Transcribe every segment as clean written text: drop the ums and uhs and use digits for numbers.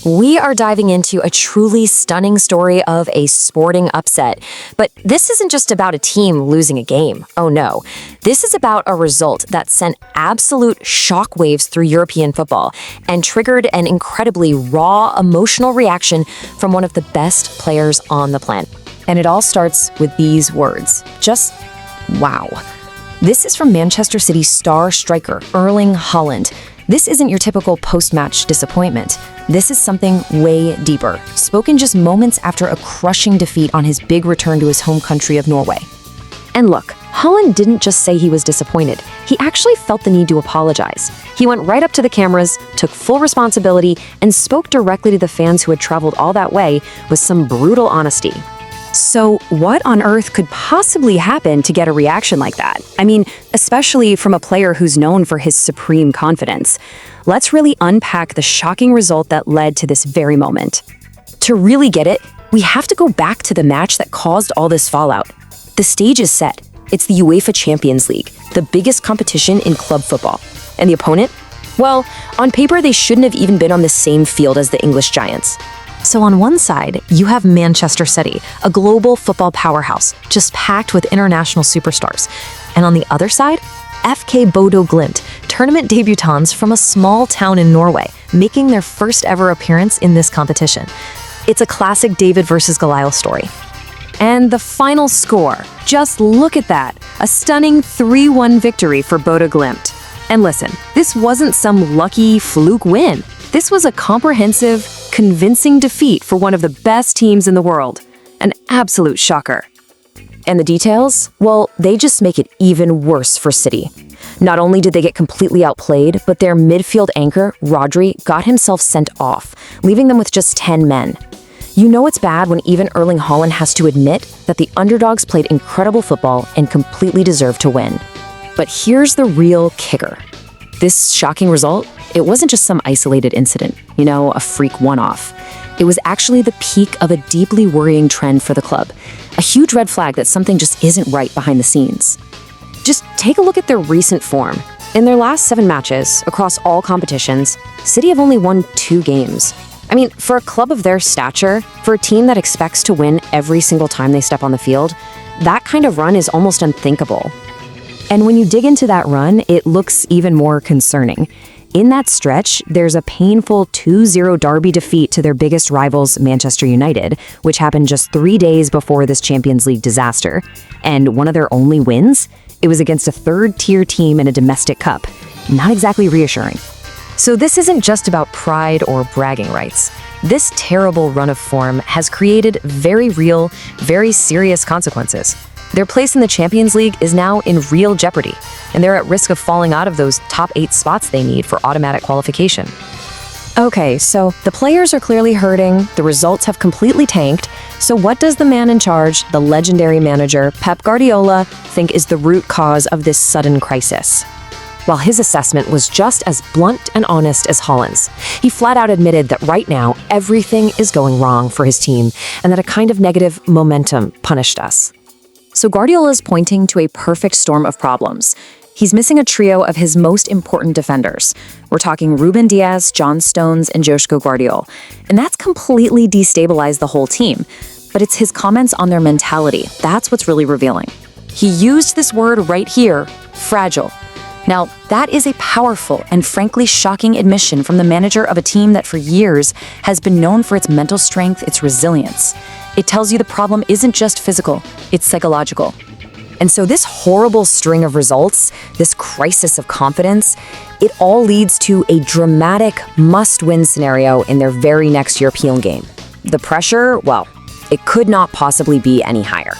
We are diving into a truly stunning story of a sporting upset. But this isn't just about a team losing a game. Oh no. This is about a result that sent absolute shockwaves through European football and triggered an incredibly raw, emotional reaction from one of the best players on the planet. And it all starts with these words. Just wow. This is from Manchester City star striker Erling Haaland. This isn't your typical post-match disappointment. This is something way deeper, spoken just moments after a crushing defeat on his big return to his home country of Norway. And look, Haaland didn't just say he was disappointed. He actually felt the need to apologize. He went right up to the cameras, took full responsibility, and spoke directly to the fans who had traveled all that way with some brutal honesty. So what on earth could possibly happen to get a reaction like that? I mean, especially from a player who's known for his supreme confidence. Let's really unpack the shocking result that led to this very moment. To really get it, we have to go back to the match that caused all this fallout. The stage is set. It's the UEFA Champions League, the biggest competition in club football. And the opponent? Well, on paper, they shouldn't have even been on the same field as the English giants. So on one side, you have Manchester City, a global football powerhouse, just packed with international superstars. And on the other side, FK Bodø Glimt, tournament debutants from a small town in Norway, making their first ever appearance in this competition. It's a classic David versus Goliath story. And the final score, just look at that, a stunning 3-1 victory for Bodø Glimt. And listen, this wasn't some lucky fluke win. This was a comprehensive, convincing defeat for one of the best teams in the world. An absolute shocker. And the details? Well, they just make it even worse for City. Not only did they get completely outplayed, but their midfield anchor, Rodri, got himself sent off, leaving them with just 10 men. You know it's bad when even Erling Haaland has to admit that the underdogs played incredible football and completely deserved to win. But here's the real kicker. This shocking result, it wasn't just some isolated incident, a freak one-off. It was actually the peak of a deeply worrying trend for the club, a huge red flag that something just isn't right behind the scenes. Just take a look at their recent form. In their last 7 matches, across all competitions, City have only won 2 games. I mean, for a club of their stature, for a team that expects to win every single time they step on the field, that kind of run is almost unthinkable. And when you dig into that run, it looks even more concerning. In that stretch, there's a painful 2-0 derby defeat to their biggest rivals, Manchester United, which happened just 3 days before this Champions League disaster. And one of their only wins? It was against a third-tier team in a domestic cup. Not exactly reassuring. So this isn't just about pride or bragging rights. This terrible run of form has created very real, very serious consequences. Their place in the Champions League is now in real jeopardy, and they're at risk of falling out of those top 8 spots they need for automatic qualification. Okay, so the players are clearly hurting, the results have completely tanked, so what does the man in charge, the legendary manager, Pep Guardiola, think is the root cause of this sudden crisis? Well, his assessment was just as blunt and honest as Haaland's. He flat out admitted that right now, everything is going wrong for his team, and that a kind of negative momentum punished us. So Gvardiol is pointing to a perfect storm of problems. He's missing a trio of his most important defenders. We're talking Rúben Dias, John Stones, and Joško Gvardiol. And that's completely destabilized the whole team. But it's his comments on their mentality. That's what's really revealing. He used this word right here, fragile. Now, that is a powerful and frankly shocking admission from the manager of a team that for years has been known for its mental strength, its resilience. It tells you the problem isn't just physical, it's psychological. And so this horrible string of results, this crisis of confidence, it all leads to a dramatic must-win scenario in their very next European game. The pressure, well, it could not possibly be any higher.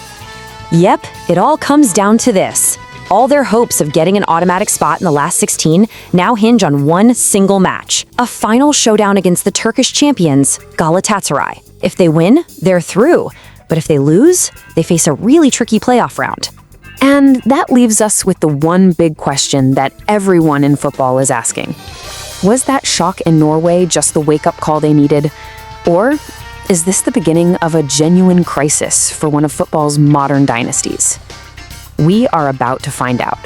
Yep, it all comes down to this. All their hopes of getting an automatic spot in the last 16 now hinge on one single match, a final showdown against the Turkish champions, Galatasaray. If they win, they're through. But if they lose, they face a really tricky playoff round. And that leaves us with the one big question that everyone in football is asking. Was that shock in Norway just the wake-up call they needed? Or is this the beginning of a genuine crisis for one of football's modern dynasties? We are about to find out.